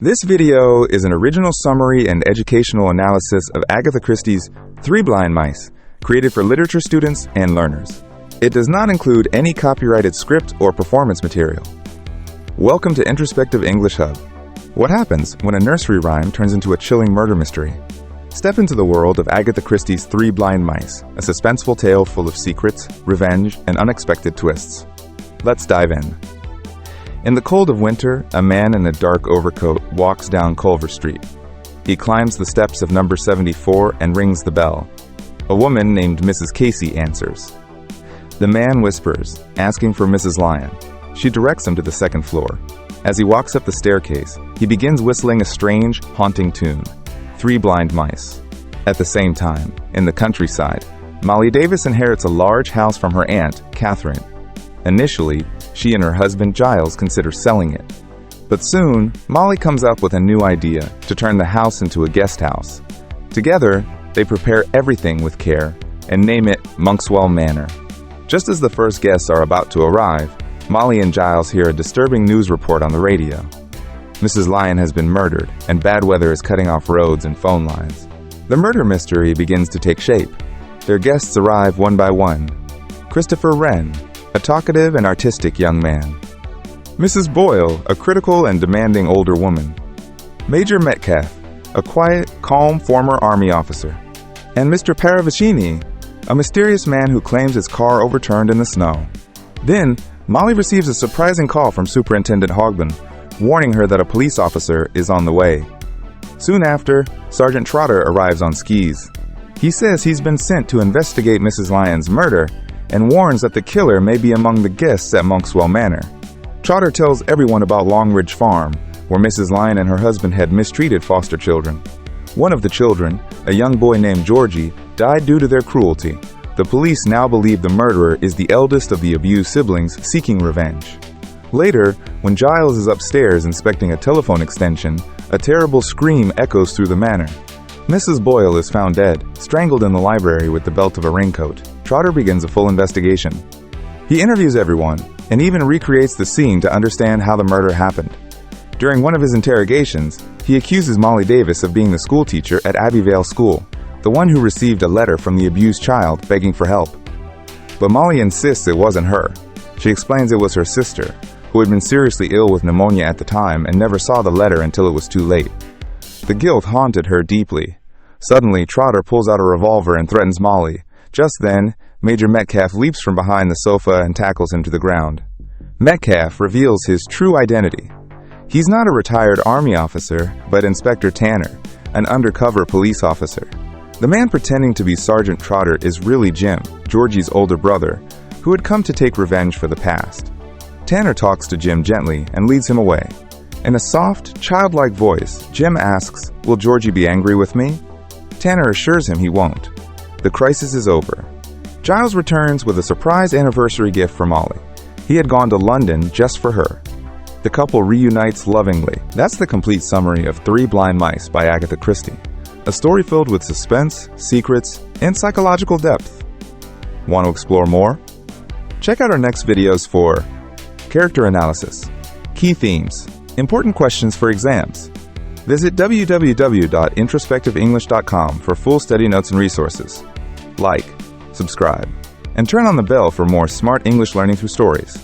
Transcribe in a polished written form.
This video is an original summary and educational analysis of Agatha Christie's Three Blind Mice, created for literature students and learners. It does not include any copyrighted script or performance material. Welcome to Introspective English Hub. What happens when a nursery rhyme turns into a chilling murder mystery? Step into the world of Agatha Christie's Three Blind Mice, a suspenseful tale full of secrets, revenge, and unexpected twists. Let's dive in. In the cold of winter, a man in a dark overcoat walks down Culver Street. He climbs the steps of number 74 and rings the bell. A woman named Mrs. Casey answers. The man whispers, asking for Mrs. Lyon. She directs him to the second floor. As he walks up the staircase, he begins whistling a strange, haunting tune, Three Blind Mice. At the same time, in the countryside, Molly Davis inherits a large house from her aunt, Catherine. Initially, she and her husband Giles consider selling it. But soon, Molly comes up with a new idea to turn the house into a guest house. Together, they prepare everything with care and name it Monkswell Manor. Just as the first guests are about to arrive, Molly and Giles hear a disturbing news report on the radio. Mrs. Lyon has been murdered, and bad weather is cutting off roads and phone lines. The murder mystery begins to take shape. Their guests arrive one by one. Christopher Wren, a talkative and artistic young man. Mrs. Boyle, a critical and demanding older woman. Major Metcalf, a quiet, calm former Army officer. And Mr. Paravicini, a mysterious man who claims his car overturned in the snow. Then, Molly receives a surprising call from Superintendent Hogben, warning her that a police officer is on the way. Soon after, Sergeant Trotter arrives on skis. He says he's been sent to investigate Mrs. Lyon's murder and warns that the killer may be among the guests at Monkswell Manor. Trotter tells everyone about Longridge Farm, where Mrs. Lyon and her husband had mistreated foster children. One of the children, a young boy named Georgie, died due to their cruelty. The police now believe the murderer is the eldest of the abused siblings seeking revenge. Later, when Giles is upstairs inspecting a telephone extension, a terrible scream echoes through the manor. Mrs. Boyle is found dead, strangled in the library with the belt of a raincoat. Trotter begins a full investigation. He interviews everyone, and even recreates the scene to understand how the murder happened. During one of his interrogations, he accuses Molly Davis of being the schoolteacher at Abbeyvale School, the one who received a letter from the abused child begging for help. But Molly insists it wasn't her. She explains it was her sister, who had been seriously ill with pneumonia at the time and never saw the letter until it was too late. The guilt haunted her deeply. Suddenly, Trotter pulls out a revolver and threatens Molly. Just then, Major Metcalf leaps from behind the sofa and tackles him to the ground. Metcalf reveals his true identity. He's not a retired Army officer, but Inspector Tanner, an undercover police officer. The man pretending to be Sergeant Trotter is really Jim, Georgie's older brother, who had come to take revenge for the past. Tanner talks to Jim gently and leads him away. In a soft, childlike voice, Jim asks, "Will Georgie be angry with me?" Tanner assures him he won't. The crisis is over. Giles returns with a surprise anniversary gift for Molly. He had gone to London just for her. The couple reunites lovingly. That's the complete summary of Three Blind Mice by Agatha Christie. A story filled with suspense, secrets, and psychological depth. Want to explore more? Check out our next videos for character analysis, key themes, important questions for exams. Visit www.introspectiveenglish.com for full study notes and resources. Like, subscribe, and turn on the bell for more smart English learning through stories.